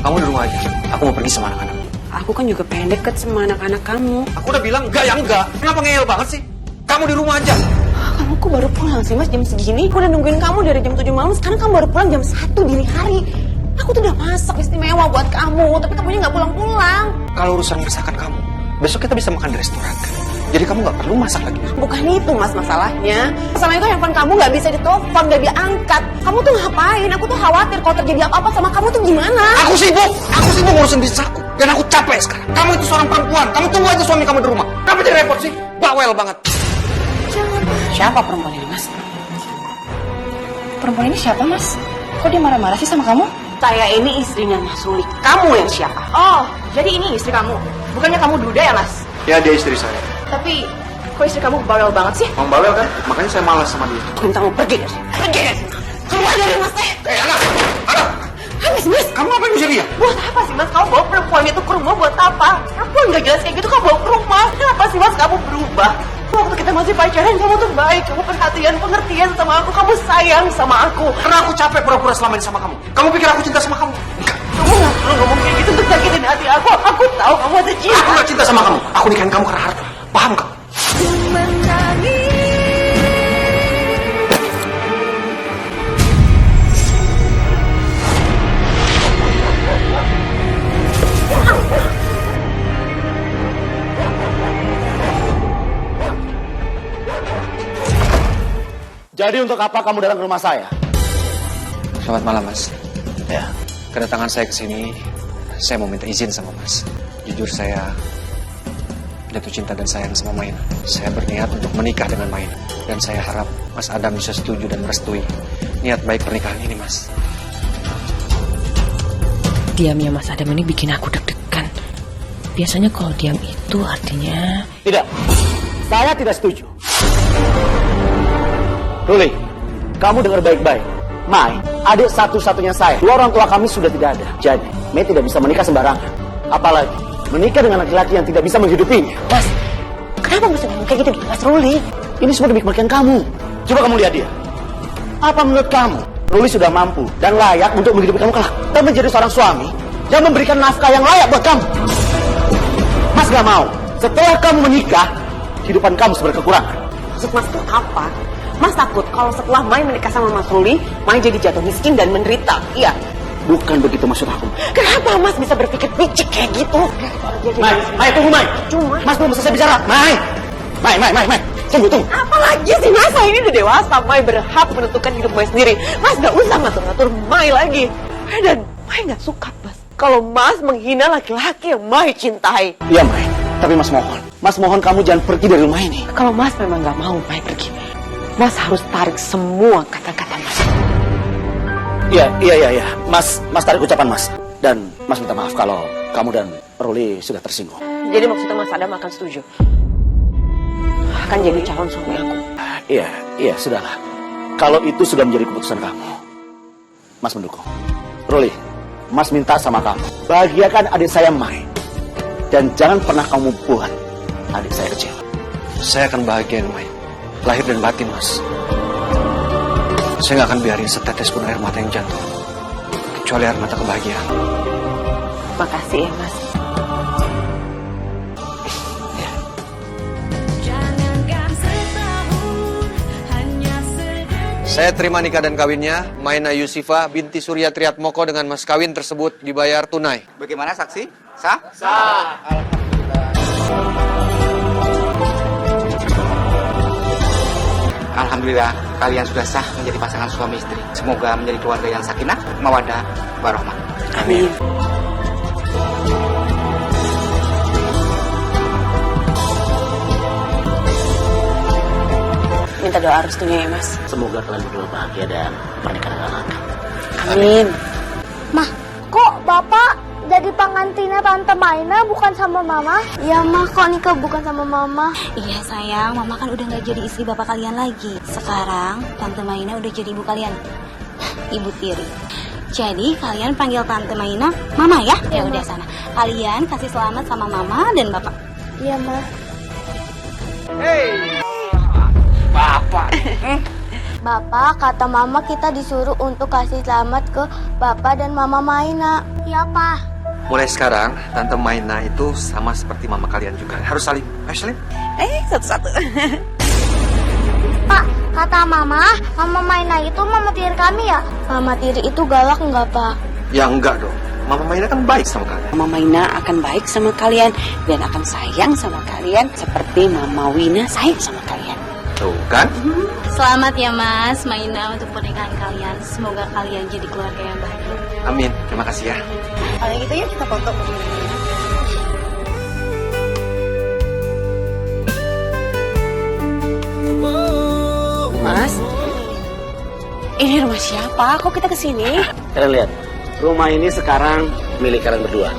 Kamu di rumah aja. Aku mau pergi sama anak-anak. Aku kan juga pengen deket sama anak-anak kamu. Aku udah bilang enggak ya enggak. Kenapa ngeyel banget sih? Kamu di rumah aja. Kamu kok baru pulang sih mas jam segini? Aku udah nungguin kamu dari jam 7 malam. Sekarang kamu baru pulang jam 1 dini hari. Aku tuh udah masak istimewa buat kamu. Tapi kamunya gak pulang-pulang. Kalau urusan masakan kamu, besok kita bisa makan di restoran kan? Jadi kamu gak perlu masak lagi. Bukan itu mas masalahnya. Masalahnya itu handphone kamu gak bisa ditelepon, gak diangkat. Kamu tuh ngapain? Aku tuh khawatir kalau terjadi apa-apa sama kamu tuh gimana? Aku sibuk ngurusin bisnis aku. Dan aku capek sekarang. Kamu itu seorang perempuan. Kamu tunggu aja suami kamu di rumah. Kenapa jadi repot sih? Bawel banget. Siapa perempuan ini mas? Perempuan ini siapa, Mas? Kok dia marah-marah sih sama kamu? Saya ini istrinya Mas Ruli. Kamu yang siapa? Oh, jadi ini istri kamu. Bukannya kamu duda ya, Mas? Ya dia istri saya. Tapi, kok istri kamu bawel banget sih? Mau bawel kan? Makanya saya malas sama dia. Aku minta kamu pergi dari sini. Pergi dari sini. Keluar dari rumah saya. Anak! Habis mas. Kamu ngapain bisa dia? Buat apa sih mas? Kamu bawa perempuan itu ke rumah buat apa? Perempuan gak jelas kayak gitu kamu bawa ke rumah. Kenapa sih mas kamu berubah? Waktu kita masih pacaran kamu tuh baik. Kamu perhatian, pengertian sama aku. Kamu sayang sama aku. Karena aku capek pura-pura selama ini sama kamu. Kamu pikir aku cinta sama kamu? Enggak. Kamu gak perlu ngomong kayak gitu untuk sakitin hati aku. Aku tahu kamu ada cinta. Aku gak cinta sama kamu. Aku nikahin kamu karena harta. Paham kamu? Jadi untuk apa kamu datang ke rumah saya? Selamat malam mas. Ya. Kedatangan saya ke sini, saya mau minta izin sama mas. Jujur saya jatuh cinta dan sayang sama Maina. Saya berniat untuk menikah dengan Maina. Dan saya harap Mas Adam bisa setuju dan merestui niat baik pernikahan ini mas. Diamnya Mas Adam ini bikin aku deg-degan. Biasanya kalau diam itu artinya... Tidak, saya tidak setuju. Ruli, kamu dengar baik-baik. Mai, adik satu-satunya saya. Dua orang tua kami sudah tidak ada. Jadi, Mai tidak bisa menikah sembarangan. Apalagi, menikah dengan laki-laki yang tidak bisa menghidupinya. Mas, kenapa mesti ngomong kayak gitu Mas Ruli? Ini semua demi kebaikan kamu. Coba kamu lihat dia. Apa menurut kamu, Ruli sudah mampu dan layak untuk menghidupi kamu kelak? Dan menjadi seorang suami yang memberikan nafkah yang layak buat kamu. Mas gak mau, setelah kamu menikah, kehidupan kamu berkekurangan. Maksud Mas itu apa? Mas takut kalau setelah Mai menikah sama Mas Ruli, Mai jadi jatuh miskin dan menderita. Iya. Bukan begitu maksud aku. Kenapa Mas bisa berpikir picik kayak gitu? Mai, tunggu Mai. Cuma Mas belum selesai bicara. Mai. Tunggu. apalagi sih Mas? Mai ini udah dewasa. Mai berhak menentukan hidup Mai sendiri. Mas gak usah ngatur-ngatur Mai lagi. Dan Mai gak suka Mas kalau Mas menghina laki-laki yang Mai cintai. Iya Mai, tapi Mas mohon kamu jangan pergi dari rumah ini. Kalau Mas memang gak mau Mai pergi, Mas harus tarik semua kata-kata Mas. Iya. Mas tarik ucapan Mas. Dan Mas minta maaf kalau kamu dan Ruli sudah tersinggung. Jadi maksudnya Mas Adam akan setuju? Akan jadi calon suami aku? Iya, sudahlah. Kalau itu sudah menjadi keputusan kamu, Mas mendukung. Ruli, Mas minta sama kamu, bahagiakan adik saya Mai. Dan jangan pernah kamu buat adik saya kecil. Saya akan bahagiain Mai. Lahir dan batin mas. Saya gak akan biarin setetes pun air mata yang jatuh, kecuali air mata kebahagiaan. Makasih ya Mas. Saya terima nikah dan kawinnya Maina Yusifa binti Surya Triatmoko dengan mas kawin tersebut dibayar tunai. Bagaimana saksi? Sah? Sah. Alhamdulillah kalian sudah sah menjadi pasangan suami istri. Semoga menjadi keluarga yang sakinah, mawaddah, warahmah. Amin. Minta doa restunya ya Mas. Semoga kalian berdua bahagia dan pernikahan dengan lancar. Amin. Mah, kok Bapak jadi pengantinnya Tante Maina bukan sama Mama? Ya Mah, kok nikah bukan sama Mama? Iya sayang, Mama kan udah gak jadi istri bapak kalian lagi. Sekarang Tante Maina udah jadi ibu kalian, Ibu Tiri. Jadi kalian panggil Tante Maina Mama ya? Ya udah sana. Kalian kasih selamat sama Mama dan Bapak. Iya Mah. Bapak. Bapak, kata Mama kita disuruh untuk kasih selamat ke Bapak dan Mama Maina. Iya, Pak. Mulai sekarang, Tante Maina itu sama seperti mama kalian juga. Harus saling. Ayo saling. Satu-satu. Pak, kata Mama Maina itu Mama tiri kami ya? Mama tiri itu galak nggak, Pak? Ya enggak dong. Mama Maina kan baik sama kalian. Mama Maina akan baik sama kalian dan akan sayang sama kalian seperti Mama Wina sayang sama kalian. Tuh kan? Selamat ya Mas Maina untuk pernikahan kalian. Semoga kalian jadi keluarga yang bahagia. Amin. Terima kasih ya. Kalau gitu yuk kita foto. Mas, ini rumah siapa? Kok kita kesini? Kalian lihat, rumah ini sekarang milik kalian berdua.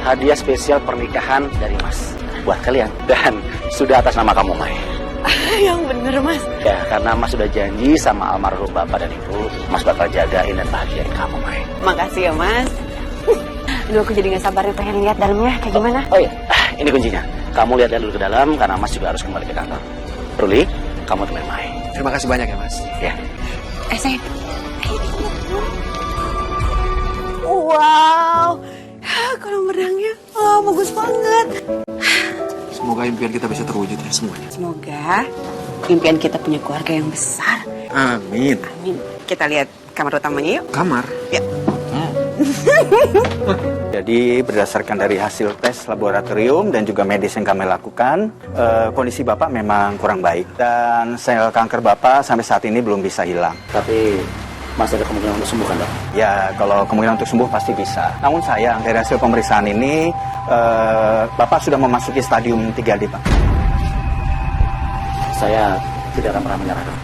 Hadiah spesial pernikahan dari Mas buat kalian. Dan sudah atas nama kamu, Mai. Yang bener Mas. Ya, karena Mas sudah janji sama almarhum Bapak dan Ibu, Mas bakal jagain dan bahagiain kamu, Mai. Makasih ya Mas. Aduh, aku jadi gak sabar nih pengen lihat dalamnya kayak gimana. Oh iya, ini kuncinya. Kamu lihat dulu ke dalam karena Mas juga harus kembali ke kantor. Ruli, kamu temenin Mai. Terima kasih banyak ya, Mas. Ya. Sayang. Wow. Kolam renangnya bagus banget. Semoga impian kita bisa terwujud ya semuanya. Semoga impian kita punya keluarga yang besar. Amin. Amin. Kita lihat kamar utamanya yuk. Kamar. Ya. Jadi berdasarkan dari hasil tes laboratorium dan juga medis yang kami lakukan, kondisi Bapak memang kurang baik. Dan sel kanker Bapak sampai saat ini belum bisa hilang. Tapi masih ada kemungkinan untuk sembuh kan, Dok? Ya, kalau kemungkinan untuk sembuh pasti bisa. Namun sayang, dari hasil pemeriksaan ini, Bapak sudah memasuki stadium 3D, Pak. Saya tidak akan pernah menyerah, Dok.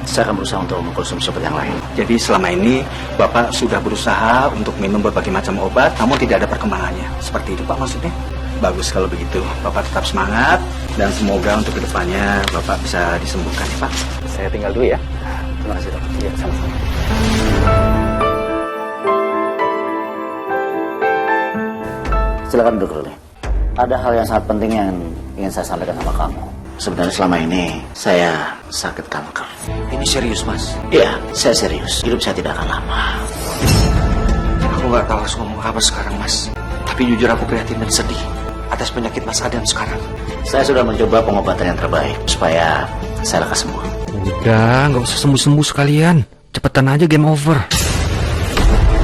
Saya akan berusaha untuk mengkonsumsi obat yang lain. Jadi selama ini Bapak sudah berusaha untuk minum berbagai macam obat, namun tidak ada perkembangannya. Seperti itu Pak maksudnya? Bagus kalau begitu. Bapak tetap semangat dan semoga untuk kedepannya Bapak bisa disembuhkan ya Pak. Saya tinggal dulu ya. Terima kasih Dok. Iya, sama-sama. Silakan duduk dulu. Ada hal yang sangat penting yang ingin saya sampaikan sama kamu. Sebenarnya selama ini saya sakit kanker. Ini serius, Mas. Iya, saya serius. Hidup saya tidak akan lama. Aku nggak tahu harus ngomong apa sekarang, Mas. Tapi jujur aku prihatin dan sedih atas penyakit Mas Adam sekarang. Saya sudah mencoba pengobatan yang terbaik supaya saya lekas sembuh. Udah, nggak usah sembuh-sembuh sekalian. Cepetan aja game over.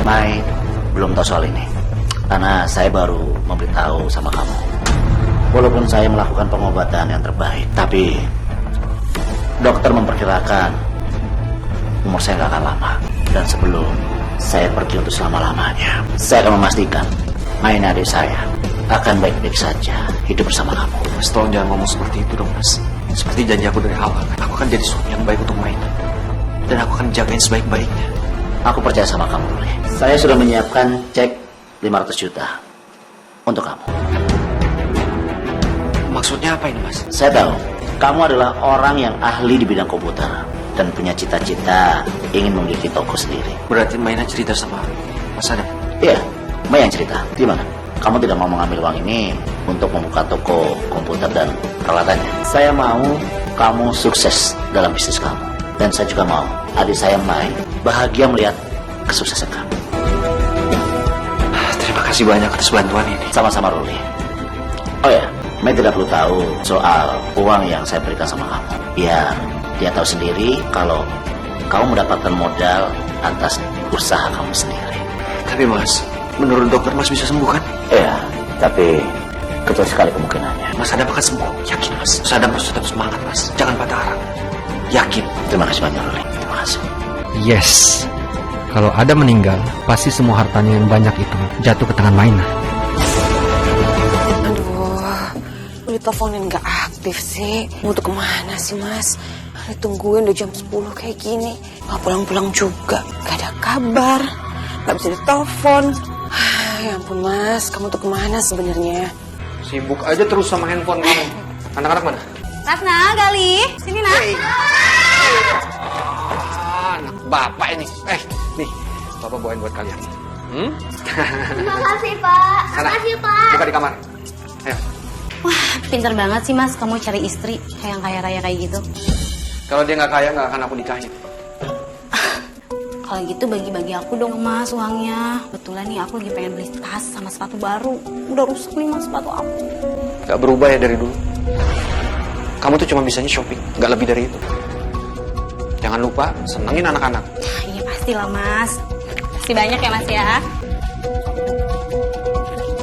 Mai belum tahu soal ini. Karena saya baru memberitahu sama kamu. Walaupun saya melakukan pengobatan yang terbaik, tapi dokter memperkirakan umur saya nggak akan lama. Dan sebelum saya pergi untuk selama-lamanya, saya akan memastikan Maina adik saya akan baik-baik saja hidup bersama kamu. Mas, tolong jangan ngomong seperti itu dong, Mas. Seperti janji aku dari awal, aku akan jadi suami yang baik untuk Maina. Dan aku akan jagain sebaik-baiknya. Aku percaya sama kamu, Ruli. Saya sudah menyiapkan cek 500 juta untuk kamu. Maksudnya apa ini, Mas? Saya tahu, kamu adalah orang yang ahli di bidang komputer dan punya cita-cita ingin memiliki toko sendiri. Berarti Maina cerita sama Mas Adam? Iya, Mbak yang cerita. Gimana? Kamu tidak mau mengambil uang ini untuk membuka toko komputer dan peralatannya? Saya mau kamu sukses dalam bisnis kamu. Dan saya juga mau adik saya Mai bahagia melihat kesuksesan kamu. Terima kasih banyak atas bantuan ini. Sama-sama, Ruli. Oh ya, Mai tidak perlu tahu soal uang yang saya berikan sama kamu. Biar dia tahu sendiri kalau kamu mendapatkan modal atas usaha kamu sendiri. Tapi Mas, menurut dokter Mas bisa sembuh kan? Iya, tapi kecil sekali kemungkinannya. Mas Adam akan sembuh, yakin Mas. Mas Adam harus tetap semangat, Mas. Jangan patah arang. Yakin. Terima kasih banyak, Ruli. Terima kasih. Yes. Kalau ada meninggal, pasti semua hartanya yang banyak itu jatuh ke tangan Maina. Aduh, diteleponin gak aktif sih. Mau tuh kemana sih Mas? Ditungguin udah jam 10 kayak gini. Gak pulang-pulang juga. Gak ada kabar. Gak bisa ditelepon. Ya ampun Mas, kamu tuh kemana sebenarnya? Sibuk aja terus sama handphone kamu. Anak-anak mana? Ratna, Gali, sini nak. Anak bapak ini. Nih, Bapak bawain buat kalian. Terima kasih, Pak. Sana, Makasih, Pak. buka di kamar. Ayo. Wah, pintar banget sih Mas, kamu cari istri kayak yang kaya raya kayak gitu. Kalau dia nggak kaya, nggak akan aku nikahin. Kalau gitu bagi-bagi aku dong Mas uangnya. Kebetulan nih aku lagi pengen beli tas sama sepatu baru. Udah rusak nih Mas sepatu aku. Gak berubah ya dari dulu. Kamu tuh cuma bisanya shopping, gak lebih dari itu. Jangan lupa senengin anak-anak. Iya pastilah Mas. Pasti banyak ya Mas ya.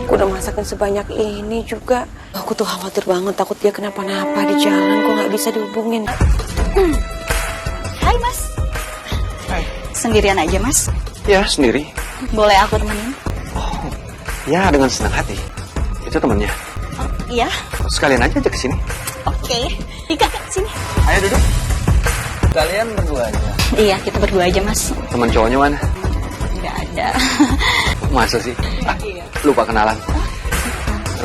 Aku udah masakin sebanyak ini juga. Aku tuh khawatir banget, takut dia kenapa-napa di jalan. Kok nggak bisa dihubungin? Hai Mas. Hai. Sendirian aja Mas? Ya, sendiri. Boleh aku temenin? Oh, ya dengan senang hati. Itu temennya. Oh, iya. Sekalian aja ke sini. Oke. Ika, sini. Ayo duduk. Kalian berdua aja. Iya, kita berdua aja Mas. Teman cowoknya mana? Nggak ada. Masa sih? Lupa kenalan.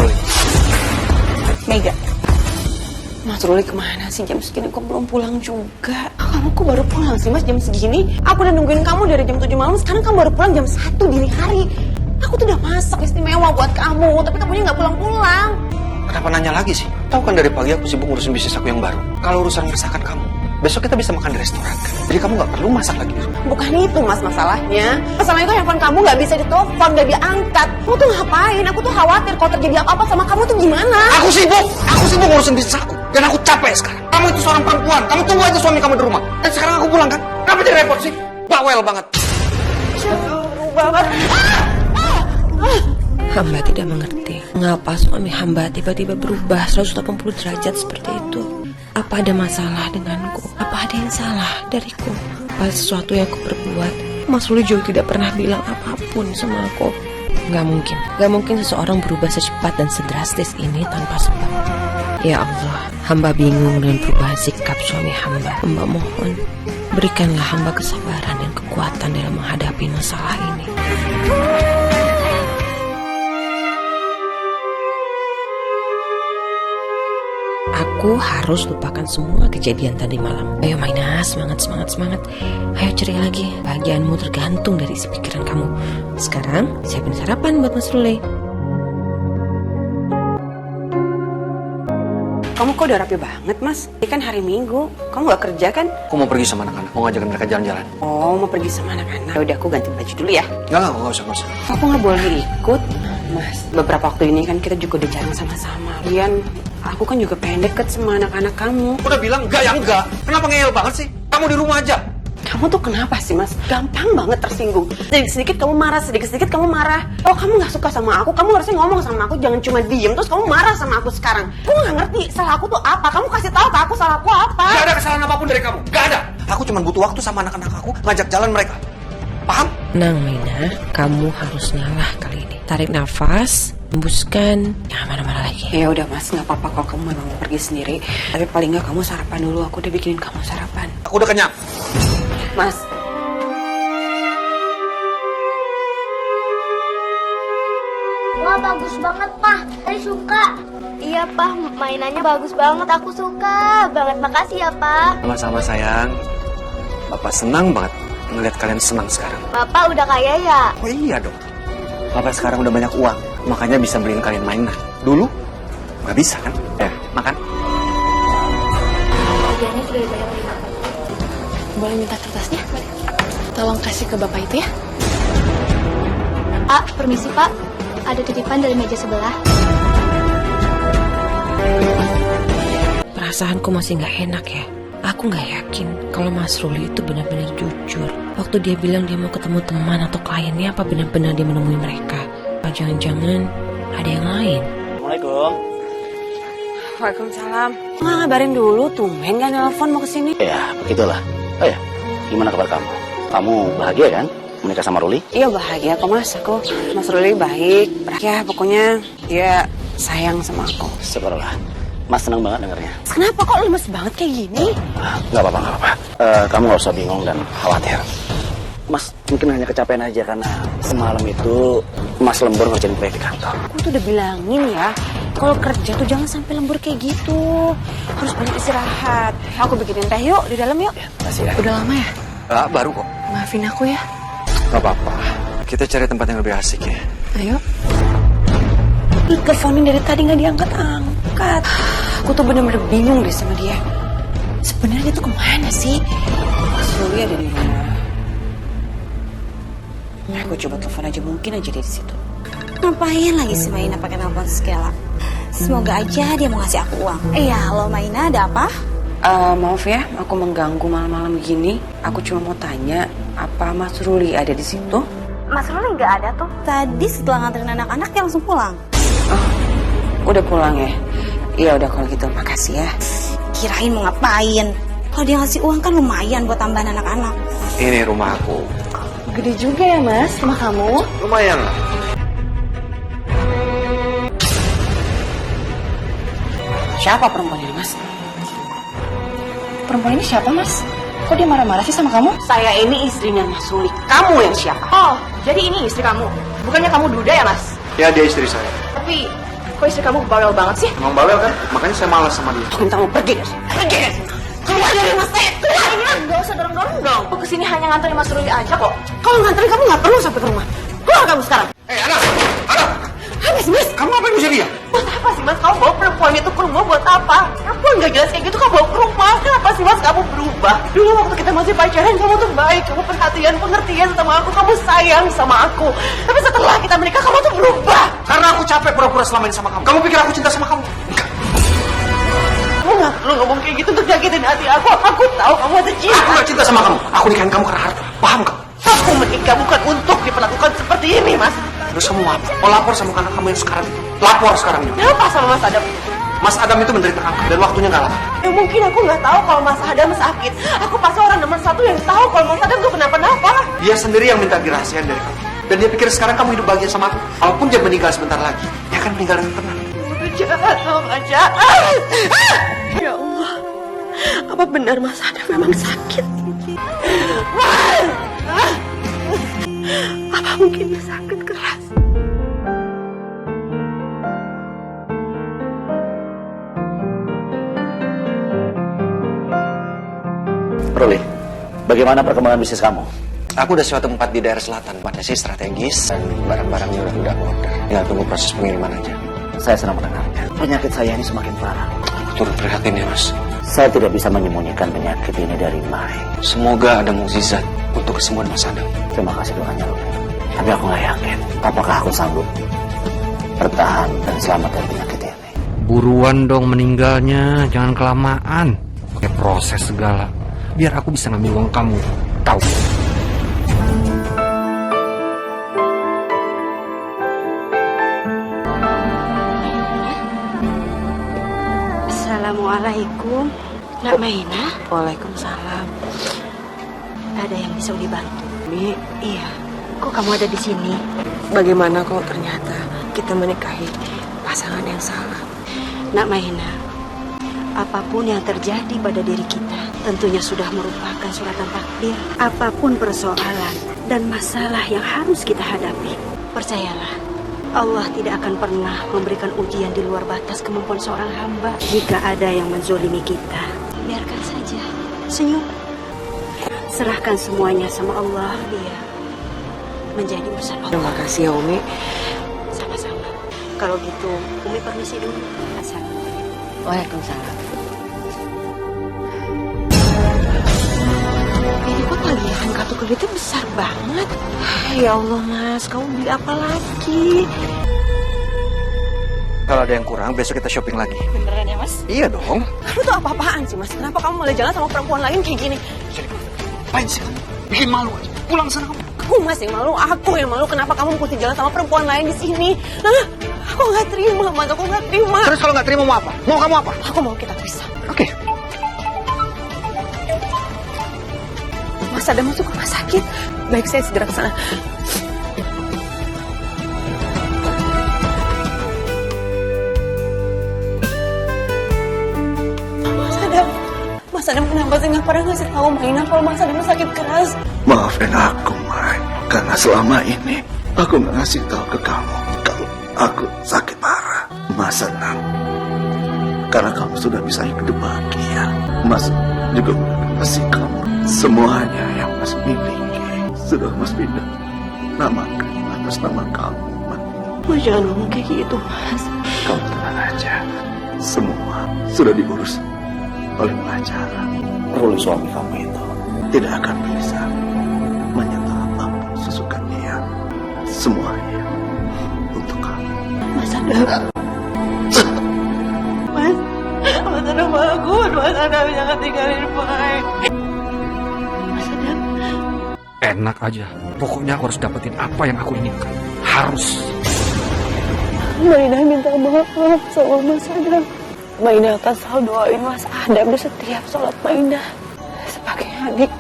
Ruli. Mega. Mas Ruli kemana sih jam segini? Kok belum pulang juga? Kamu kok baru pulang sih Mas jam segini? Aku udah nungguin kamu dari jam 7 malam, sekarang kamu baru pulang jam 1 dini hari. Aku tuh udah masak istimewa buat kamu, tapi kamunya nggak pulang-pulang. Kenapa nanya lagi sih? Tahu kan dari pagi aku sibuk ngurusin bisnis aku yang baru. Kalau urusan masakan kamu, besok kita bisa makan di restoran kan? Jadi kamu nggak perlu masak lagi di rumah. Bukan itu Mas masalahnya. Masalahnya itu handphone kamu nggak bisa ditelepon, nggak diangkat. Kamu tuh ngapain? Aku tuh khawatir kalau terjadi apa-apa sama kamu tuh gimana? Aku sibuk ngurusin bisnis aku. Dan aku capek sekarang. Kamu itu seorang perempuan. Kamu tunggu aja suami kamu di rumah. Dan sekarang aku pulang kan? Kenapa jadi repot sih? Bawel banget. Banget. Hamba tidak mengerti. Mengapa suami hamba tiba-tiba berubah 180 derajat seperti itu? Apa ada masalah denganku? Apa ada yang salah dariku? Apa sesuatu yang aku perbuat? Mas Ruli juga tidak pernah bilang apapun sama aku. Gak mungkin seseorang berubah secepat dan sedrastis ini tanpa sebab. Ya Allah, hamba bingung dengan perubahan sikap suami hamba. Hamba mohon, berikanlah hamba kesabaran dan kekuatan dalam menghadapi masalah ini. Aku harus lupakan semua kejadian tadi malam. Ayo Maina, semangat. Ayo ceria lagi. Bahagianmu tergantung dari isi pikiran kamu. Sekarang siapin sarapan buat Mas Ruli. Kamu kok udah rapi banget Mas? Ini kan hari Minggu. Kamu nggak kerja kan? Aku mau pergi sama anak-anak. Mau ngajakin mereka jalan-jalan. Oh, mau pergi sama anak-anak. Udah aku ganti baju dulu ya. Enggak usah. Aku nggak boleh ikut. Mas, beberapa waktu ini kan kita juga udah jalan sama-sama. Lian, aku kan juga pengen deket sama anak-anak kamu. Udah bilang enggak ya enggak. Kenapa ngeyel banget sih? Kamu di rumah aja. Kamu tuh kenapa sih Mas? Gampang banget tersinggung. Sedikit-sedikit kamu marah, sedikit-sedikit kamu marah. Oh kamu gak suka sama aku, kamu harusnya ngomong sama aku. Jangan cuma diem, terus kamu marah sama aku sekarang. Aku gak ngerti, salah aku tuh apa? Kamu kasih tahu ke aku salah aku apa? Gak ada kesalahan apapun dari kamu. Gak ada. Aku cuma butuh waktu sama anak-anak aku, ngajak jalan mereka. Paham? Tenang Maina, kamu harus ngalah kali ini. Tarik nafas, hembuskan, jangan marah-marah lagi. Ya udah Mas, nggak apa-apa kalau kamu memang mau pergi sendiri. Tapi paling nggak kamu sarapan dulu. Aku udah bikinin kamu sarapan. Aku udah kenyang. Mas. Wah bagus banget Pak, saya suka. Iya Pak, mainannya bagus banget, aku suka banget. Makasih ya Pak. Sama-sama sayang. Bapak senang banget ngeliat kalian senang sekarang. Bapak udah kaya ya? Oh iya dong. Bapak sekarang udah banyak uang, makanya bisa beliin kalian mainan. Dulu nggak bisa kan? Ya, makan. Boleh minta kertasnya? Tolong kasih ke Bapak itu ya. Permisi Pak, ada titipan dari meja sebelah. Perasaanku masih gak enak ya. Aku gak yakin kalau Mas Ruli itu benar-benar jujur. Waktu dia bilang dia mau ketemu teman atau kliennya, apa benar-benar dia menemui mereka? Apa jangan-jangan ada yang lain? Assalamualaikum. Waalaikumsalam. Nggak ngabarin dulu, tumben gak nelfon mau kesini. Ya, begitulah. Oh ya, gimana kabar kamu? Kamu bahagia kan menikah sama Ruli? Iya bahagia kok Mas, Mas Ruli baik. Ya pokoknya dia sayang sama aku. Syukurlah. Mas senang banget dengarnya. Kenapa kok lemes banget kayak gini? Nggak apa-apa. Kamu nggak usah bingung dan khawatir. Mas mungkin hanya kecapean aja karena semalam itu Mas lembur ngerjain proyek di kantor. Aku tuh udah bilangin ya, kalau kerja tuh jangan sampai lembur kayak gitu. Harus banyak istirahat. Aku bikinin teh yuk, di dalam yuk. Ya, makasih ya. Udah lama ya? Baru kok. Maafin aku ya. Gak apa-apa. Kita cari tempat yang lebih asik ya. Ayo. Teleponin dari tadi nggak diangkat-angkat. Aku tuh bener-bener bingung deh sama dia. Sebenarnya dia tuh kemana sih? Mas Ruli ada di rumah. Aku coba telepon aja, mungkin aja dia di situ. Ngapain lagi si Maina pakai nelfon segala? Semoga aja dia mau ngasih aku uang. Iya, halo Maina, ada apa? Maaf ya, aku mengganggu malam-malam gini. Aku cuma mau tanya, apa Mas Ruli ada di situ? Mas Ruli nggak ada tuh. Tadi setelah nganterin anak-anak dia langsung pulang. Oh, udah pulang ya? Iya udah kalau gitu, makasih ya. Kirain mau ngapain? Kalau dia ngasih uang kan lumayan buat tambahan anak-anak. Ini rumah aku. Gede juga ya Mas, rumah kamu? Lumayan lah. Siapa perempuan ini Mas? Perempuan ini siapa Mas? Kok dia marah-marah sih sama kamu? Saya ini istrinya Mas Ruli. Kamu yang siapa? Oh, jadi ini istri kamu. Bukannya kamu duda ya, Mas? Ya, dia istri saya. Tapi, kok istri kamu bawel banget sih? Emang bawel kan? Makanya saya malas sama dia. Aku minta kamu pergi dari sini. Pergi dari sini. Keluar dari Mas saya. Keluar ini. Gak usah dorong-dorong dong. Aku kesini hanya nganterin Mas Ruli aja kok. Kalau nganterin kamu gak perlu sampai ke rumah. Keluar kamu sekarang. Anak! Habis, Mas. Kamu ngapain bisa dia? Buat apa sih, Mas? Kamu bawa perempuan itu ke rumah buat apa? Perempuan gak jelas kayak gitu kamu bawa ke rumah. Kenapa sih, Mas? Kamu berubah. Dulu waktu kita masih pacaran, kamu tuh baik. Kamu perhatian, pengertian sama aku. Kamu sayang sama aku. Tapi setelah kita menikah, kamu tuh berubah. Karena aku capek pura-pura selama ini sama kamu. Kamu pikir aku cinta sama kamu? Enggak. Kamu gak perlu ngomong kayak gitu untuk nyakitin hati aku. Aku tahu kamu ada cinta. Aku gak cinta sama kamu. Aku nikahin kamu karena harta. Paham kamu? Aku menikah bukan untuk diperlakukan seperti ini, Mas. Terus kamu apa? Mau lapor sama anak kamu yang sekarang itu? Lapor sekarang juga. Kenapa sama Mas Adam? Mas Adam itu menderita kanker dan waktunya gak lama. Ya mungkin aku nggak tahu kalau Mas Adam sakit. Aku pasti orang nomor satu yang tahu kalau Mas Adam tuh kenapa-napa. Dia sendiri yang minta dirahasiain dari kamu. Dan dia pikir sekarang kamu hidup bahagia sama aku. Walaupun dia meninggal sebentar lagi, dia akan meninggal dengan tenang. Itu jahat, nggak jahat. Ya Allah, apa benar Mas Adam memang sakit? Mas! Apa mungkin dia sakit keras? Ruli, bagaimana perkembangan bisnis kamu? Aku udah sewa tempat di daerah selatan. Pada sih strategis dan barang-barangnya udah aku order. Tinggal tunggu proses pengiriman aja. Saya senang mendengarnya. Penyakit saya ini semakin parah. Aku turut prihatin ya, Mas. Saya tidak bisa menyembunyikan penyakit ini dari Mai. Semoga ada mukjizat untuk kesembuhan Mas Adam. Terima kasih doanya, Ruli. Tapi aku nggak yakin apakah aku sanggup bertahan dan selamat dari penyakit ini. Buruan dong meninggalnya, jangan kelamaan. Pakai proses segala. Biar aku bisa ngambil uang kamu. Tahu? Assalamualaikum, Nak Maina. Waalaikumsalam. Ada yang bisa dibantu? Mi, Iya. Kok kamu ada di sini? bagaimana kalau ternyata kita menikahi pasangan yang salah? Nak Maina, apapun yang terjadi pada diri kita tentunya sudah merupakan suratan takdir. Apapun persoalan dan masalah yang harus kita hadapi, percayalah, Allah tidak akan pernah memberikan ujian di luar batas kemampuan seorang hamba. Jika ada yang menzolimi kita, biarkan saja, senyum. Serahkan semuanya sama Allah, dia menjadi urusan Allah. Terima kasih ya Umi. Sama-sama. Kalau gitu, Umi permisi dulu. Assalamualaikum. Waalaikumsalam. Ini kok tagihan kartu kreditnya besar banget. Ya Allah Mas, kamu beli apa lagi? Kalau ada yang kurang, besok kita shopping lagi. Beneran ya Mas? Iya dong. Kamu tuh apa-apaan sih, Mas? Kenapa kamu malah jalan sama perempuan lain kayak gini? Ngapain sih kamu? Bikin malu aja. Pulang sana kamu. Kamu Mas yang malu, aku yang malu. Kenapa kamu mesti jalan sama perempuan lain di sini? Hah? Aku nggak terima, Mas. Aku nggak terima. Terus kalau nggak terima mau apa? Mau kamu apa? Aku mau kita pisah. Oke. Mas ada masuk rumah sakit. Baik, saya segera ke sana. Mas Adam kenapa sih nggak pernah ngasih tahu Maina kalau Mas Adam sakit keras? Maafin aku, Mai. Karena selama ini aku nggak ngasih tahu ke kamu kalau aku sakit parah. Mas senang karena kamu sudah bisa hidup bahagia. Mas juga udah kasih kamu semuanya yang Mas miliki. Sudah Mas pindah namakan atas nama kamu, Mas. Mas jangan ngomong kayak gitu, Mas. Kamu tenang aja. Semua sudah diurus oleh pengacara. Ruli suami kamu itu Tidak akan bisa menyentuh apapun sesuka dia. Mas Adam aku, Mas Adam jangan tinggalin Pai. Mas Adam. Enak aja. Pokoknya aku harus dapetin apa yang aku inginkan. Harus. Maina minta maaf sama Mas Adam. Maina akan selalu doain Mas Adam di setiap sholat Maina. Sebagai adik,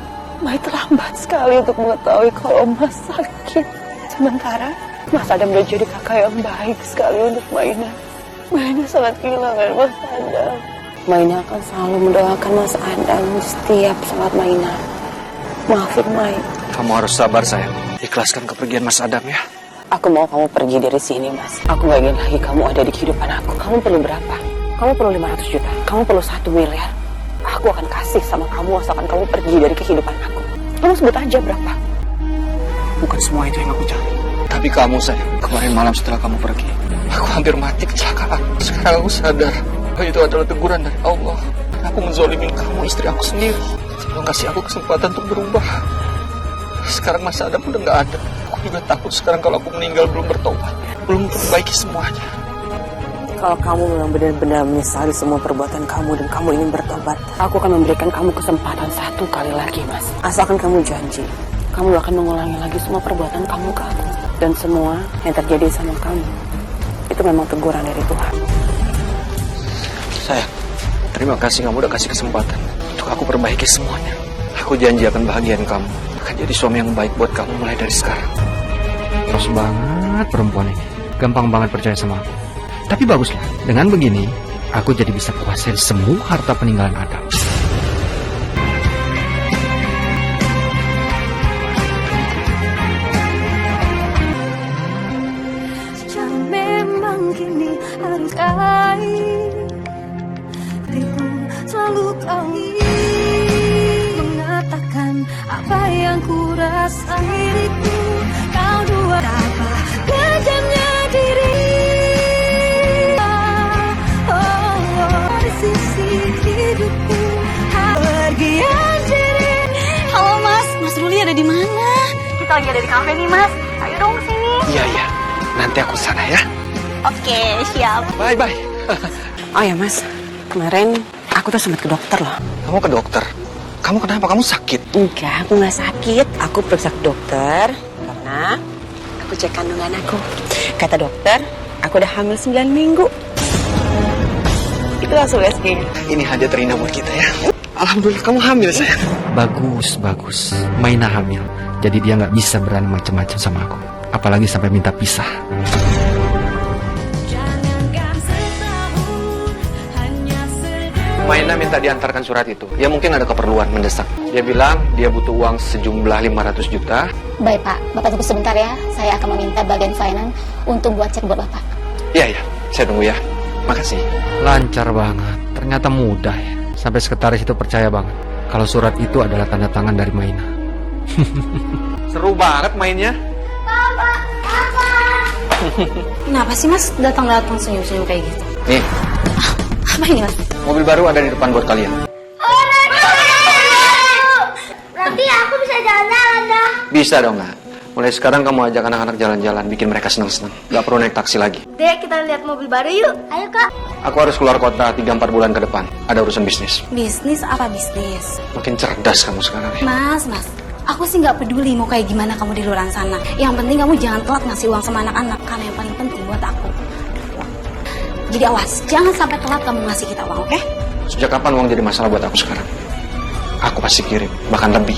Mai terlambat sekali untuk mengetahui kalau Mas sakit. Sementara Mas Adam udah jadi kakak yang baik sekali untuk Maina. Maina sangat kehilangan Mas Adam. Maina akan selalu mendoakan Mas Adam di setiap sholat Maina. Maafin Mai. Kamu harus sabar sayang. Ikhlaskan kepergian Mas Adam ya. Aku mau kamu pergi dari sini, Mas. Aku gak ingin lagi kamu ada di kehidupan aku. Kamu perlu berapa? Kamu perlu 500 juta. Kamu perlu 1 miliar. Aku akan kasih sama kamu asalkan kamu pergi dari kehidupan aku. Kamu sebut aja berapa? Bukan semua itu yang aku cari. Tapi kamu sayang, kemarin malam setelah kamu pergi, aku hampir mati kecelakaan. Sekarang aku sadar bahwa itu adalah teguran dari Allah. Aku menzolimin kamu, istri aku sendiri. Tolong kasih aku kesempatan untuk berubah. Sekarang Mas Adam udah gak ada. Aku juga takut sekarang kalau aku meninggal belum bertobat, belum memperbaiki semuanya. Kalau kamu memang benar-benar menyesali semua perbuatan kamu dan kamu ingin bertobat, aku akan memberikan kamu kesempatan 1 kali lagi, Mas. Asalkan kamu janji, kamu akan mengulangi lagi semua perbuatan kamu ke aku. Dan semua yang terjadi sama kamu, itu memang teguran dari Tuhan. Sayang, terima kasih kamu udah kasih kesempatan untuk aku perbaiki semuanya. Aku janji akan bahagiain kamu, akan jadi suami yang baik buat kamu mulai dari sekarang. Terus banget perempuan ini. Gampang banget percaya sama aku. Tapi baguslah, dengan begini, aku jadi bisa kuasain semua harta peninggalan Adam. Memang kini harus kait diriku selalu kau mengatakan apa yang ku rasa diriku kau dua apa kejamnya diri di sisi hidupku pergian diri. Halo Mas, Mas Ruli ada di mana? Kita lagi ada di kafe nih Mas, ayo dong sini. Iya, nanti aku sana ya. Oke, siap. Bye. Oh ya, Mas. Kemarin aku tuh sempat ke dokter loh. Kamu ke dokter? Kamu kenapa? Kamu sakit? Enggak, aku nggak sakit. Aku periksa ke dokter karena aku cek kandungan aku. Kata dokter, aku udah hamil 9 minggu. Itu langsung USG. Ini hadiah terindah buat kita ya. Alhamdulillah kamu hamil sayang. Bagus. Maina hamil. Jadi dia nggak bisa berani macam-macam sama aku. Apalagi sampai minta pisah. Maina minta diantarkan surat itu. Ya mungkin ada keperluan mendesak. Dia bilang dia butuh uang sejumlah 500 juta. Baik Pak, Bapak tunggu sebentar ya. Saya akan meminta bagian finance untuk buat cek buat Bapak. Iya, saya tunggu ya. Makasih. Lancar banget. Ternyata mudah ya. Sampai sekretaris itu percaya banget kalau surat itu adalah tanda tangan dari Maina. Seru banget mainnya. Kenapa sih Mas datang-datang senyum-senyum kayak gitu? Nih, Apa ini Mas? mobil baru ada di depan buat kalian. Berarti aku bisa jalan-jalan dah. Bisa dong, Nak. Mulai sekarang kamu ajak anak-anak jalan-jalan, bikin mereka senang-senang. Gak perlu naik taksi lagi. Dek, kita lihat mobil baru yuk. Ayo Kak. Aku harus keluar kota 3-4 bulan ke depan. Ada urusan bisnis. Bisnis apa bisnis? Makin cerdas kamu sekarang ya. Mas, aku sih nggak peduli mau kayak gimana kamu di luar sana. Yang penting kamu jangan telat ngasih uang sama anak-anak, karena yang paling penting buat aku. Jadi awas, jangan sampai telat kamu ngasih kita uang, oke? Sejak kapan uang jadi masalah buat aku sekarang? Aku pasti kirim, bahkan lebih.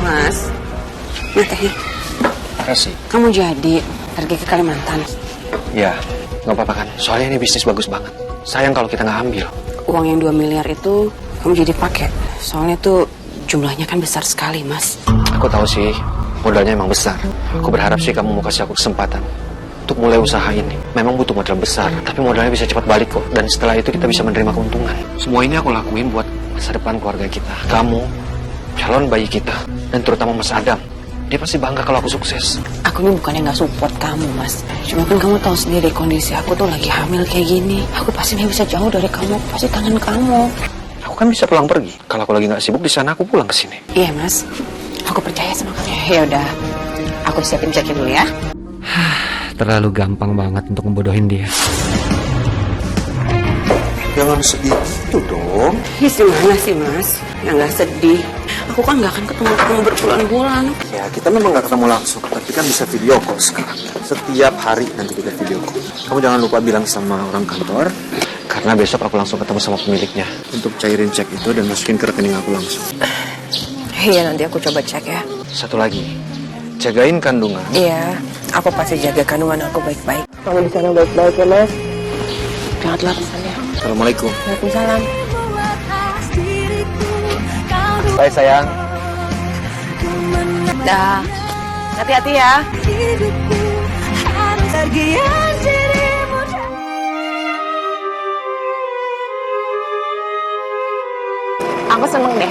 Mas, Nateh, Kasih. kamu jadi pergi ke Kalimantan. Ya, nggak apa-apa kan. Soalnya ini bisnis bagus banget. Sayang kalau kita nggak ambil. Uang yang 2 miliar itu kamu jadi pakai. Soalnya tuh jumlahnya kan besar sekali, Mas. Aku tahu sih, modalnya emang besar. Aku berharap sih kamu mau kasih aku kesempatan untuk mulai usaha ini. Memang butuh modal besar, tapi modalnya bisa cepat balik kok. Dan setelah itu kita bisa menerima keuntungan. Semua ini aku lakuin buat masa depan keluarga kita. Kamu, calon bayi kita, dan terutama Mas Adam. Dia pasti bangga kalau aku sukses. Aku ini bukannya nggak support kamu, Mas. Cuma kan kamu tahu sendiri kondisi aku tuh lagi hamil kayak gini. Aku pasti nggak bisa jauh dari kamu. Pasti tangan kamu. Aku Aku kan bisa pulang pergi. Kalau aku lagi nggak sibuk di sana, aku pulang ke sini. Iya mas, aku percaya sama kamu. Ya udah, aku siapin check-in dulu ya. Terlalu gampang banget untuk membodohin dia. Jangan sedih gitu dong. Gimana sih mas? Ya nggak sedih. Aku kan nggak akan ketemu kamu berbulan-bulan. Ya kita memang nggak ketemu langsung, tapi kan bisa video call sekarang. Setiap hari nanti kita video call. Kamu jangan lupa bilang sama orang kantor, Karena besok aku langsung ketemu sama pemiliknya. untuk cairin cek itu dan masukin ke rekening aku langsung. Iya nanti aku coba cek ya. Satu lagi, jagain kandungan. Iya, aku pasti jaga kandungan aku baik-baik. Kamu di sana baik-baik ya mas. Jangan telat pesannya. Assalamualaikum. Waalaikumsalam. Bye sayang. Dah, hati-hati ya. Aku seneng deh,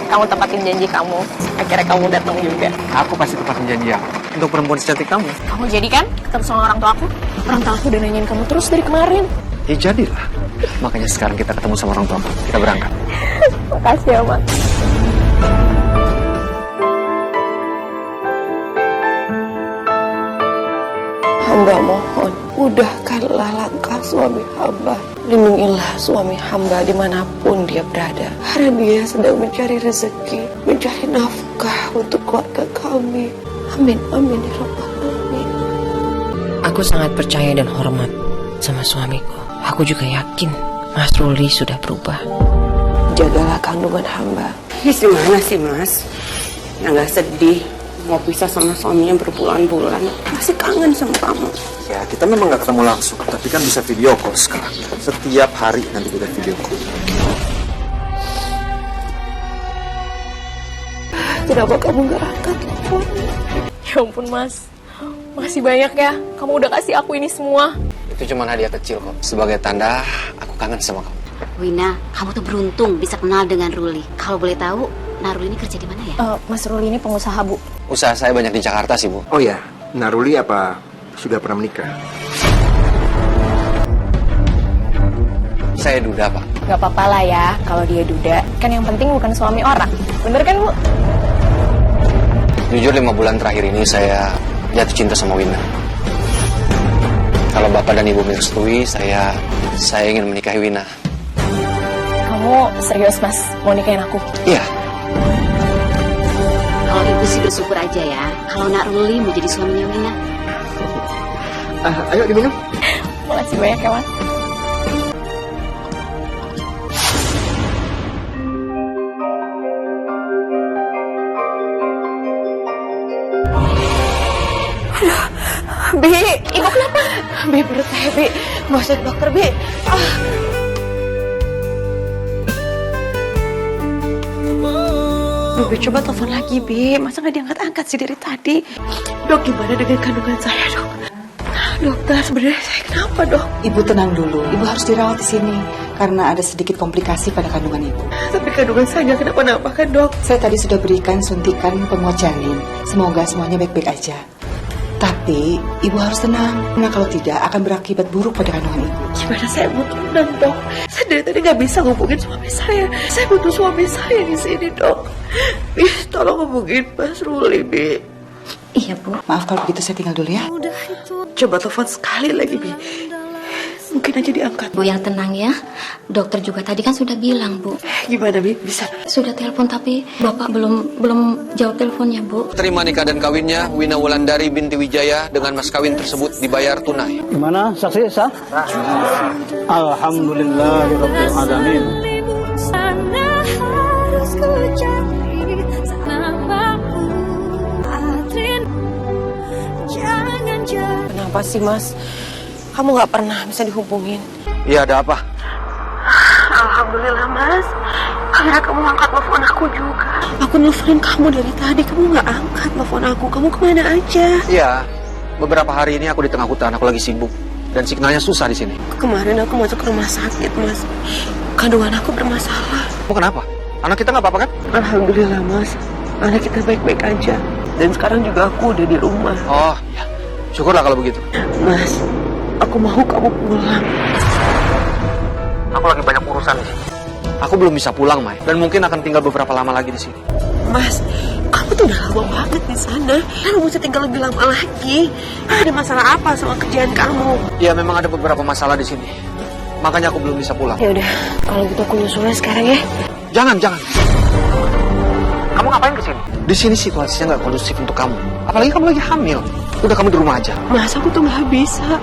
kamu tepatin janji kamu. Akhirnya kamu datang juga. Aku pasti tepatin janji aku. Untuk perempuan secantik kamu. Kamu jadi kan ketemu sama orang tua aku? Orang tua aku udah nanyain kamu terus dari kemarin. Ya jadilah. Makanya sekarang kita ketemu sama orang tua aku. Kita berangkat. Makasih ya mas. Hamba mohon, mudahkanlah langkah suami hamba. Lindungilah suami hamba dimanapun dia berada. Karena dia sedang mencari rezeki, mencari nafkah untuk keluarga kami. Amin, amin, ya Rabbal alamin. Aku sangat percaya dan hormat sama suamiku. Aku juga yakin Mas Ruli sudah berubah. Jagalah kandungan hamba. Gimana sih mas? Ya nggak sedih. Mau pisah sama suaminya berbulan-bulan. Masih kangen sama kamu. Ya kita memang nggak ketemu langsung, tapi kan bisa video call sekarang. Setiap hari nanti kita video call. Kenapa kamu nggak angkat telepon? Ya ampun mas, makasih banyak ya. Kamu udah kasih aku ini semua. Itu cuma hadiah kecil kok. Sebagai tanda aku kangen sama kamu. Wina, kamu tuh beruntung bisa kenal dengan Ruli. Kalau boleh tahu, Ruli ini kerja di mana ya? Mas Ruli ini pengusaha, Bu. Usaha saya banyak di Jakarta sih, Bu. Oh ya, Naruli apa sudah pernah menikah? Saya duda, Pak. Gak apa-apa lah ya kalau dia duda. Kan yang penting bukan suami orang. Bener kan, Bu? Jujur 5 bulan terakhir ini saya jatuh cinta sama Wina. Kalau Bapak dan Ibu merestui, saya ingin menikahi Wina. Kamu serius, Mas? Mau nikahin aku? Iya. Kalau ibu sih bersyukur aja ya. Kalau Nak Ruli mau jadi suaminya Wina. Ayo diminum. Makasih banyak ya, Mas. Bi, ibu kenapa? Bi, perut saya, Bi. Mau saya ke dokter, Bi. Bi, coba telepon lagi, Bi. Masa nggak diangkat-angkat sih dari tadi? Dok, gimana dengan kandungan saya, Dok? Dokter, sebenarnya saya kenapa, Dok? Ibu tenang dulu. Ibu harus dirawat di sini karena ada sedikit komplikasi pada kandungan ibu. Tapi kandungan saya nggak kenapa-napa kan, Dok? Saya tadi sudah berikan suntikan penguat janin. Semoga semuanya baik-baik aja. Tapi ibu harus tenang, karena kalau tidak akan berakibat buruk pada kandungan ibu. Gimana saya butuh tenang, Dok? Saya dari tadi nggak bisa ngubungin suami saya. Saya butuh suami saya di sini, Dok. Bi, tolong hubungin Mas Ruli, Bi. Iya, Bu. Maaf kalau begitu saya tinggal dulu ya. Coba telepon sekali lagi, Bi. Mungkin aja diangkat. Bu yang tenang ya. Dokter juga tadi kan sudah bilang, Bu. Gimana, Bi? Bisa? Sudah telepon tapi Bapak belum jawab teleponnya, Bu. Terima nikah dan kawinnya Wina Wulandari binti Wijaya dengan mas kawin tersebut dibayar tunai. Gimana saksi sah? Alhamdulillahirabbil alamin. Kenapa sih, Mas? Kamu nggak pernah bisa dihubungin. Iya, ada apa? Alhamdulillah, Mas. Akhirnya kamu angkat telepon aku juga. Aku nelfonin kamu dari tadi, kamu nggak angkat telepon aku. Kamu kemana aja? Iya, beberapa hari ini aku di tengah hutan, aku lagi sibuk. Dan signalnya susah di sini. Kemarin aku masuk ke rumah sakit, Mas. Kandungan aku bermasalah. Kamu kenapa? Anak kita nggak apa-apa kan? Alhamdulillah, Mas. Anak kita baik-baik aja. Dan sekarang juga aku udah di rumah. Oh, ya. Syukurlah kalau begitu. Mas, aku mau kamu pulang. Aku lagi banyak urusan di sini. Aku belum bisa pulang, Mai. Dan mungkin akan tinggal beberapa lama lagi di sini. Mas, kamu tuh udah lama banget di sana. Kamu bisa tinggal lebih lama lagi. Ada masalah apa sama kerjaan kamu? Ya, memang ada beberapa masalah di sini. Makanya aku belum bisa pulang. Ya udah, kalau gitu aku nyusulnya sekarang ya. Jangan. Kamu ngapain kesini? Di sini situasinya nggak kondusif untuk kamu. Apalagi kamu lagi hamil. Udah kamu di rumah aja. Mas, aku tuh nggak bisa.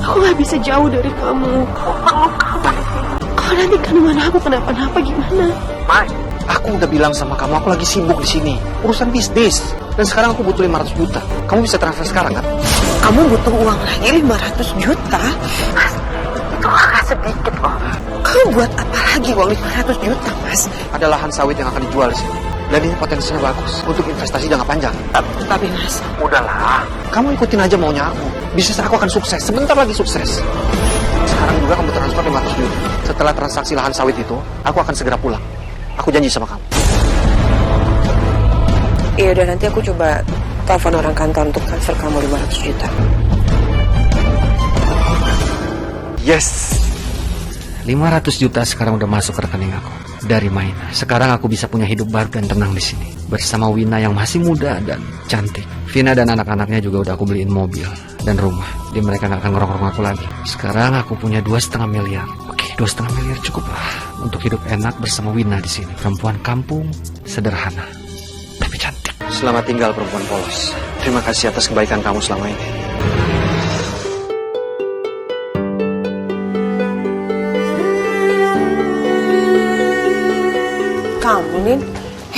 Aku nggak bisa jauh dari kamu. Kalau nanti kandungan aku kenapa-napa gimana? Mai, aku udah bilang sama kamu, aku lagi sibuk di sini. Urusan bisnis. Dan sekarang aku butuh 500 juta. Kamu bisa transfer sekarang kan? Kamu butuh uang lagi 500 juta? Mas, itu agak sedikit loh. Kamu buat apa lagi uang 500 juta, Mas? Ada lahan sawit yang akan dijual di sini. Dan ini potensinya bagus untuk investasi jangka panjang. Tapi Mas, udahlah. Kamu ikutin aja maunya aku. Bisnis aku akan sukses. Sebentar lagi sukses. Sekarang juga kamu transfer 500 juta. Setelah transaksi lahan sawit itu, aku akan segera pulang. Aku janji sama kamu. Iya udah, nanti aku coba telepon orang kantor untuk transfer kamu 500 juta. Yes. 500 juta sekarang udah masuk ke rekening aku dari Maina. Sekarang aku bisa punya hidup baru dan tenang di sini bersama Wina yang masih muda dan cantik. Vina dan anak-anaknya juga udah aku beliin mobil dan rumah. Jadi mereka nggak akan ngerong-ngerong aku lagi. Sekarang aku punya 2,5 miliar. Oke, 2,5 miliar cukup lah untuk hidup enak bersama Wina di sini. Perempuan kampung, sederhana, tapi cantik. Selamat tinggal perempuan polos. Terima kasih atas kebaikan kamu selama ini. Kamu, Lin?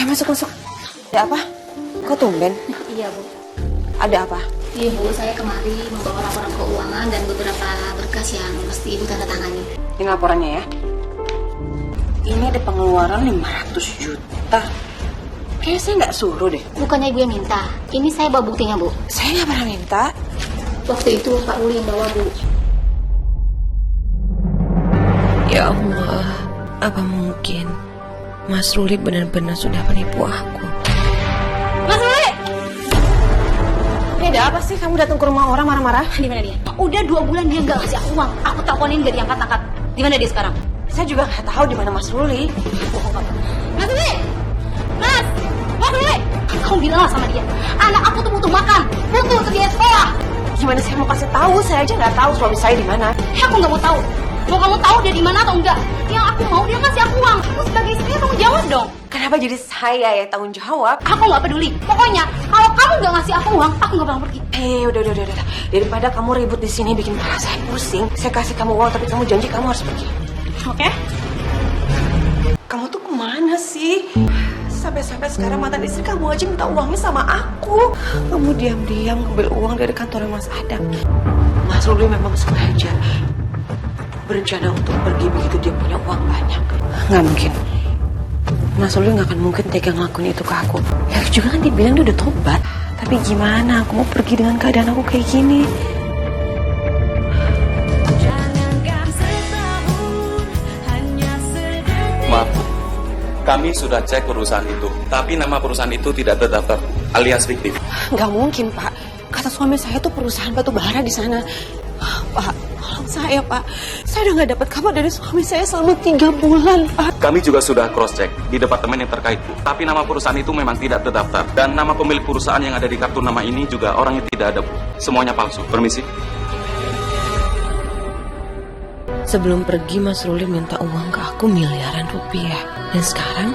Masuk. Ada apa? Kok tumben? Iya, Bu. Ada apa? Iya, Bu. Saya kemari membawa laporan keuangan dan beberapa berkas yang mesti Ibu tanda tangani. Ini laporannya ya. Ini ada pengeluaran 500 juta. Kayaknya saya nggak suruh deh. Bukannya Ibu yang minta. Ini saya bawa buktinya, Bu. Saya nggak pernah minta. Waktu itu Pak Uli yang bawa, Bu. Ya Allah, apa mungkin Mas Ruli benar-benar sudah menipu aku? Mas Uli! Ini ada apa sih? Kamu datang ke rumah orang marah-marah? Di mana dia? Udah 2 bulan dia nggak ngasih aku uang. Aku teleponin nggak diangkat-angkat. Di mana dia sekarang? Saya juga nggak tahu di mana Mas Ruli. Mas Uli! Mas Uli! Kamu bilang sama dia. Anak aku tuh butuh makan, butuh untuk dia sekolah. Gimana saya mau kasih tahu? Saya aja nggak tahu suami saya di mana. Aku nggak mau tahu. Mau kamu tahu dia di mana atau enggak? Yang aku mau dia ngasih aku uang. Aku sebagai istri tanggung jawab dong. Kenapa jadi saya yang tanggung jawab? Aku nggak peduli. Pokoknya kalau kamu nggak ngasih aku uang, aku nggak bakal pergi. Udah. Daripada kamu ribut di sini bikin kepala saya pusing, saya kasih kamu uang tapi kamu janji kamu harus pergi. Oke? Kamu tuh kemana sih? Sampai sekarang mantan istri kamu aja minta uangnya sama aku. Kamu diam-diam ngambil uang dari kantor Mas Adam. Mas Ruli memang sengaja berencana untuk pergi begitu dia punya uang banyak. Nggak mungkin. Mas Ruli nggak akan mungkin tega ngelakuin itu ke aku. Ya juga kan dia bilang dia udah tobat. Tapi gimana aku mau pergi dengan keadaan aku kayak gini? Maaf, kami sudah cek perusahaan itu, tapi nama perusahaan itu tidak terdaftar, alias fiktif. Nggak mungkin, Pak. Kata suami saya tuh perusahaan batu bara di sana. Pak, tolong saya, Pak. Saya udah nggak dapat kabar dari suami saya selama 3 bulan, Pak. Kami juga sudah cross-check di departemen yang terkait, Bu. Tapi nama perusahaan itu memang tidak terdaftar. Dan nama pemilik perusahaan yang ada di kartu nama ini juga orangnya tidak ada, Bu. Semuanya palsu. Permisi. Sebelum pergi, Mas Ruli minta uang ke aku miliaran rupiah. Dan sekarang,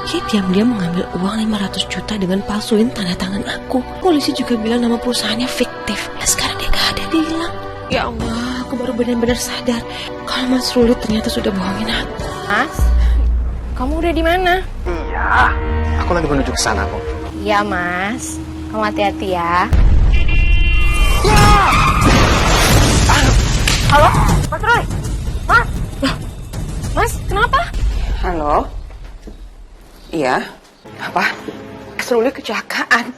dia diam-diam mengambil uang 500 juta dengan palsuin tanda tangan aku. Polisi juga bilang nama perusahaannya fiktif. Dan sekarang dia gak ada, dia hilang. Ya Allah, aku baru benar-benar sadar kalau Mas Ruli ternyata sudah bohongin aku. Mas, kamu udah di mana? Iya, aku lagi menuju ke sana kok. Iya, Mas. Kamu hati-hati ya. Halo, Mas Ruli? Mas? Mas, kenapa? Halo? Iya? Apa? Mas Ruli kecelakaan.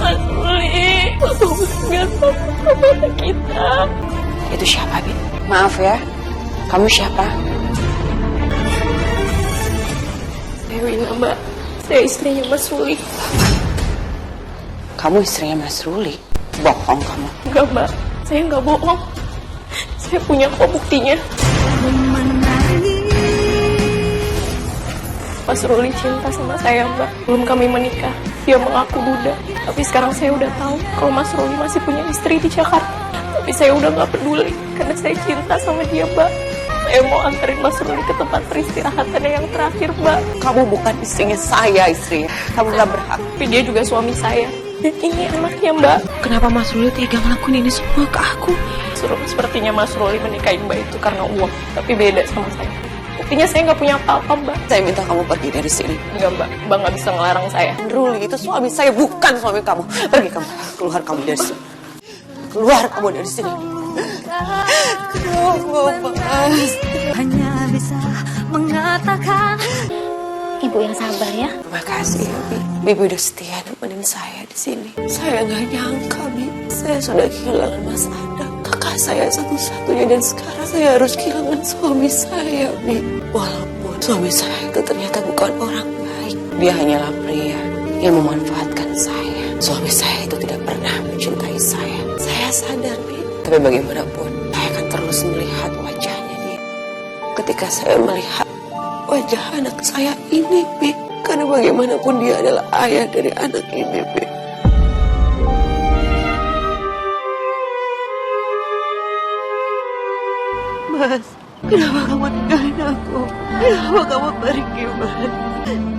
Mas Ruli, kamu nggak tahu apa kita. Itu siapa, Bin? Maaf ya, kamu siapa? Dewi, Mbak. Saya istrinya Mas Ruli. Kamu istrinya Mas Ruli? Bohong kamu. Enggak, Mbak. Saya nggak bohong. Saya punya kok buktinya. Mas Ruli cinta sama saya, Mbak. Belum kami menikah, dia mengaku duda. Tapi sekarang saya udah tahu kalau Mas Ruli masih punya istri di Jakarta. Tapi saya udah nggak peduli karena saya cinta sama dia, Mbak. Saya mau anterin Mas Ruli ke tempat peristirahatannya yang terakhir, Mbak. Kamu bukan istrinya saya, istri. Kamu gak berhak. Tapi dia juga suami saya. Dan ini anaknya, Mbak. Kenapa Mas Ruli tega ngelakuin ini semua ke aku? Sepertinya Mas Ruli menikahi Mbak itu karena uang. Tapi beda sama saya. Buktinya saya nggak punya apa-apa, Mbak. Saya minta kamu pergi dari sini. Enggak, Mbak. Mbak nggak bisa ngelarang saya. Ruli itu suami saya, bukan suami kamu. Pergi kamu. Keluar kamu dari sini. Keluar kamu dari sini. Kenapa, Mas? Hanya bisa mengatakan. Ibu yang sabar ya. Terima kasih ya, Bi. Bibi udah setia nemenin saya di sini. Saya nggak nyangka, Bi. Saya sudah kehilangan Mas Adam, kakak saya satu-satunya, dan sekarang saya harus kehilangan suami saya, Bi. Walaupun suami saya itu ternyata bukan orang baik. Dia hanyalah pria yang memanfaatkan saya. Suami saya itu tidak pernah mencintai saya. Saya sadar, Bi. Tapi bagaimanapun, saya akan terus melihat wajahnya dia. Ketika saya melihat wajah anak saya ini, Bi. Karena bagaimanapun dia adalah ayah dari anak ini, Bi. Mas, kenapa kamu tinggalin aku? Kenapa kamu pergi, Mas?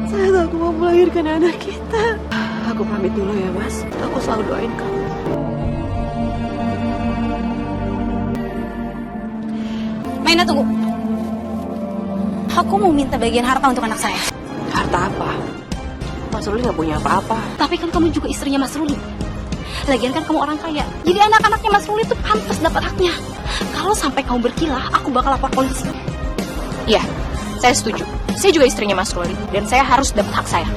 Saya tahu aku mau melahirkan anak kita. Aku pamit dulu ya, Mas. Aku selalu doain kamu. Maina, tunggu. Aku mau minta bagian harta untuk anak saya. Harta apa? Mas Ruli gak punya apa-apa. Tapi kan kamu juga istrinya Mas Ruli. Lagian kan kamu orang kaya. Jadi anak-anaknya Mas Ruli itu pantas dapat haknya. Kalau sampai kamu berkilah, aku bakal lapor polisi. Iya, saya setuju. Saya juga istrinya Mas Ruli. Dan saya harus dapat hak saya.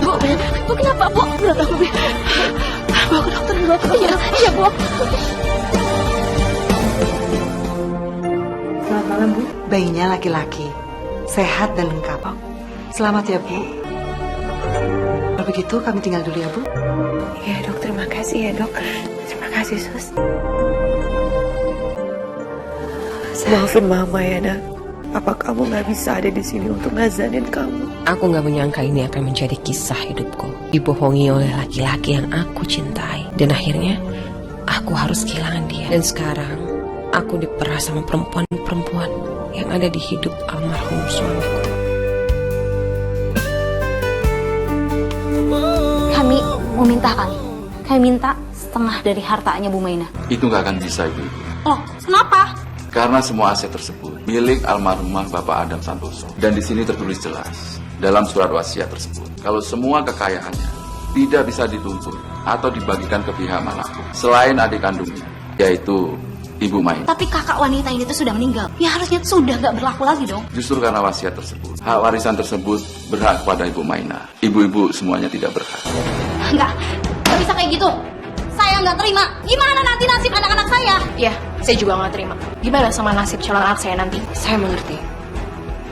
Bu, kenapa, Bu? Berat aku, Bi. Bawa ke dokter dulu. Iya, Bu. Selamat malam, Bu. Bayinya laki-laki, sehat dan lengkap. Selamat ya, Bu. Kalau begitu kami tinggal dulu ya, Bu. Ya, Dok. Terima kasih ya, Dok. Terima kasih, Sus. Maafin Mama ya, Nak. Apa kamu gak bisa ada di sini untuk ngazanin kamu? Aku gak menyangka ini akan menjadi kisah hidupku. Dibohongi oleh laki-laki yang aku cintai. Dan akhirnya, aku harus kehilangan dia. Dan sekarang, aku diperas sama perempuan-perempuan yang ada di hidup almarhum suamiku. Kami mau minta kali. Kami minta setengah dari hartanya Bu Maina. Itu nggak akan bisa, Ibu. Oh, kenapa? Karena semua aset tersebut milik almarhumah Bapak Adam Santoso. Dan di sini tertulis jelas dalam surat wasiat tersebut kalau semua kekayaannya tidak bisa dituntut atau dibagikan ke pihak manapun selain adik kandungnya, yaitu Ibu Maina. Tapi kakak wanita ini tuh sudah meninggal. Ya harusnya sudah nggak berlaku lagi dong. Justru karena wasiat tersebut, hak warisan tersebut berhak pada Ibu Maina. Ibu-ibu semuanya tidak berhak. Nggak bisa kayak gitu. Saya nggak terima. Gimana nanti nasib anak-anak saya? Iya, saya juga nggak terima. Gimana sama nasib calon anak saya nanti? Saya mengerti.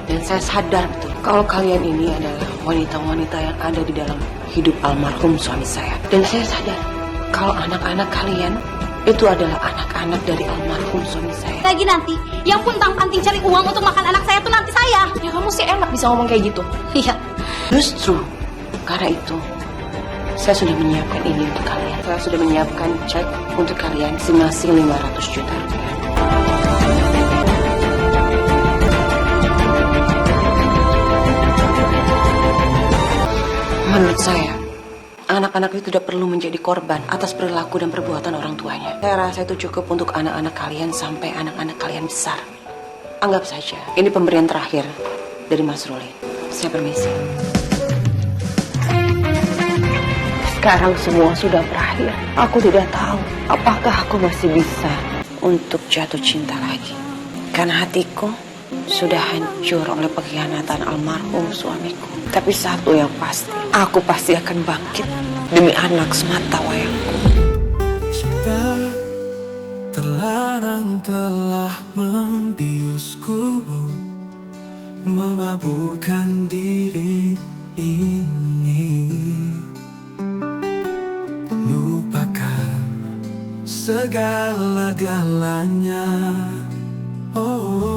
Dan saya sadar betul kalau kalian ini adalah wanita-wanita yang ada di dalam hidup almarhum suami saya. Dan saya sadar kalau anak-anak kalian itu adalah anak-anak dari almarhum suami saya. Lagi nanti, yang puntang-panting cari uang untuk makan anak saya tuh nanti saya. Ya kamu sih enak bisa ngomong kayak gitu. Iya. Justru karena itu, saya sudah menyiapkan ini untuk kalian. Saya sudah menyiapkan cek untuk kalian masing-masing 500 juta rupiah. Menurut saya, anak-anak itu tidak perlu menjadi korban atas perilaku dan perbuatan orang tuanya. Saya rasa itu cukup untuk anak-anak kalian sampai anak-anak kalian besar. Anggap saja, ini pemberian terakhir dari Mas Ruli. Saya permisi. Sekarang semua sudah berakhir. Aku tidak tahu apakah aku masih bisa untuk jatuh cinta lagi. Karena hatiku sudah hancur oleh pengkhianatan almarhum suamiku. Tapi satu yang pasti, aku pasti akan bangkit demi anak semata wayangku. Cinta terlarang telah membiusku, memabukkan diri ini. Luka segala-galanya. Oh.